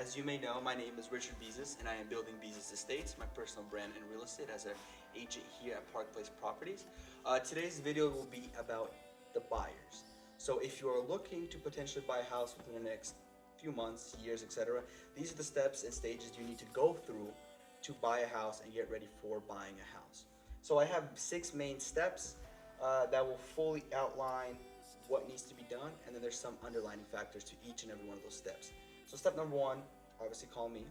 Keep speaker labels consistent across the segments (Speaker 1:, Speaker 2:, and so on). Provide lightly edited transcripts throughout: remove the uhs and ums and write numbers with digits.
Speaker 1: As you may know, my name is Richard Bezus, and I am building Bezus Estates, my personal brand in real estate as an agent here at Park Place Properties. Today's video will be about the buyers. So if you are looking to potentially buy a house within the next few months, years, etc., these are the steps and stages you need to go through to buy a house and get ready for buying a house. So I have 6 main steps that will fully outline what needs to be done, and then there's some underlining factors to each and every one of those steps. So step number 1, obviously call me,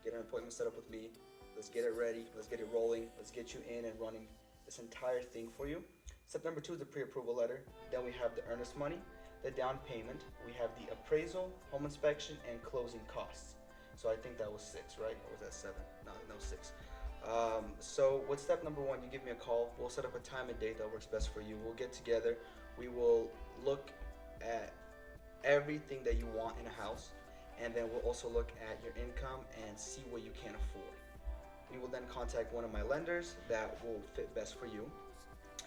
Speaker 1: get an appointment set up with me, let's get it ready, let's get it rolling, let's get you in and running this entire thing for you. Step number 2 is the pre-approval letter. Then we have the earnest money, the down payment, we have the appraisal, home inspection, and closing costs. So I think that was 6, right? Or was that 7? No, 6. So with step number 1, you give me a call. We'll set up a time and date that works best for you. We'll get together. We will look at everything that you want in a house, and then we'll also look at your income and see what you can afford. We will then contact one of my lenders that will fit best for you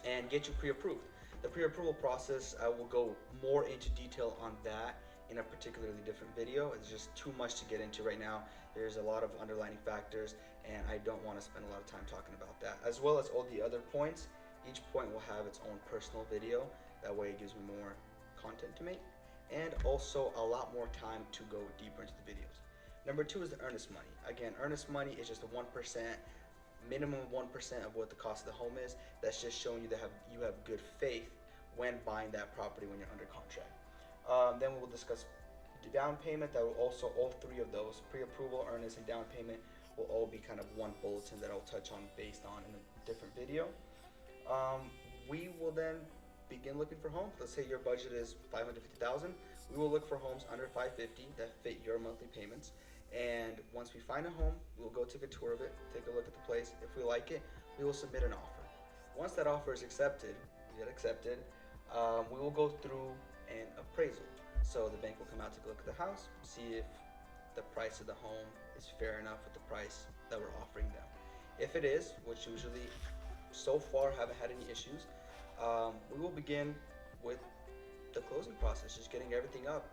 Speaker 1: and get you pre-approved. The pre-approval process, I will go more into detail on that in a particularly different video. It's just too much to get into right now. There's a lot of underlining factors, and I don't want to spend a lot of time talking about that. As well as all the other points, each point will have its own personal video. That way it gives me more content to make, and also a lot more time to go deeper into the videos. Number 2 is the earnest money. Again, earnest money is just a 1%, minimum 1% of what the cost of the home is. That's just showing you that you have good faith when buying that property when you're under contract. Then we will discuss the down payment. That will also, all 3 of those, pre-approval, earnest, and down payment, will all be kind of one bulletin that I'll touch on based on in a different video. We will then begin looking for homes. Let's say your budget is $550,000. We will look for homes under $550,000 that fit your monthly payments. And once we find a home, we'll go take a tour of it, take a look at the place. If we like it, we will submit an offer. Once that offer is accepted, we will go through an appraisal. So the bank will come out, take a look at the house, see if the price of the home is fair enough with the price that we're offering them. If it is, which usually so far haven't had any issues, we will begin with the closing process, just getting everything up.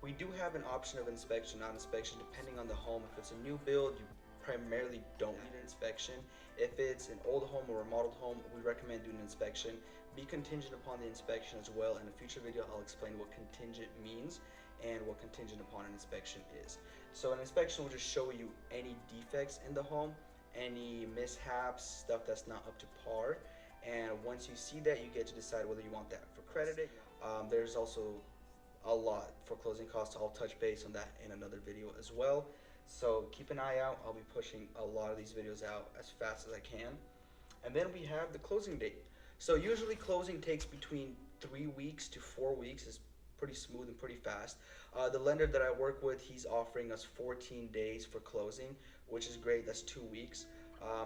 Speaker 1: We do have an option of inspection, non-inspection, depending on the home. If it's a new build, you primarily don't need an inspection. If it's an old home or a remodeled home, we recommend doing an inspection. Be contingent upon the inspection as well. In a future video, I'll explain what contingent means and what contingent upon an inspection is. So an inspection will just show you any defects in the home, any mishaps, stuff that's not up to par. And once you see that, you get to decide whether you want that for credited. There's also a lot for closing costs. I'll touch base on that in another video as well. So keep an eye out. I'll be pushing a lot of these videos out as fast as I can. And then we have the closing date. So usually closing takes between 3 weeks to 4 weeks. It's pretty smooth and pretty fast. The lender that I work with, he's offering us 14 days for closing, which is great. That's 2 weeks.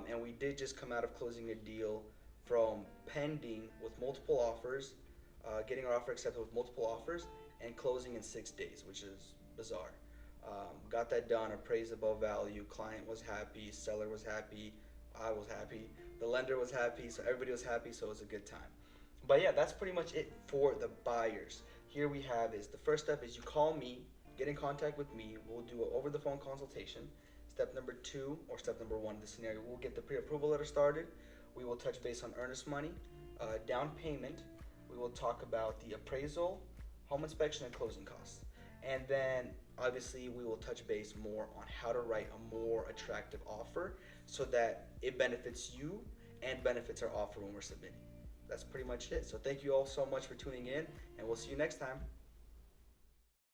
Speaker 1: And we did just come out of closing a deal from pending with multiple offers, getting our offer accepted with multiple offers, and closing in 6 days, which is bizarre. Got that done, appraised above value, client was happy, seller was happy, I was happy, the lender was happy, so everybody was happy, so it was a good time. But yeah, that's pretty much it for the buyers. Here we have is the first step is you call me, get in contact with me, we'll do an over the phone consultation. Step number 2, or step number 1 in the scenario, we'll get the pre-approval letter started. We will touch base on earnest money, down payment. We will talk about the appraisal, home inspection, and closing costs. And then obviously we will touch base more on how to write a more attractive offer so that it benefits you and benefits our offer when we're submitting. That's pretty much it. So thank you all so much for tuning in, and we'll see you next time.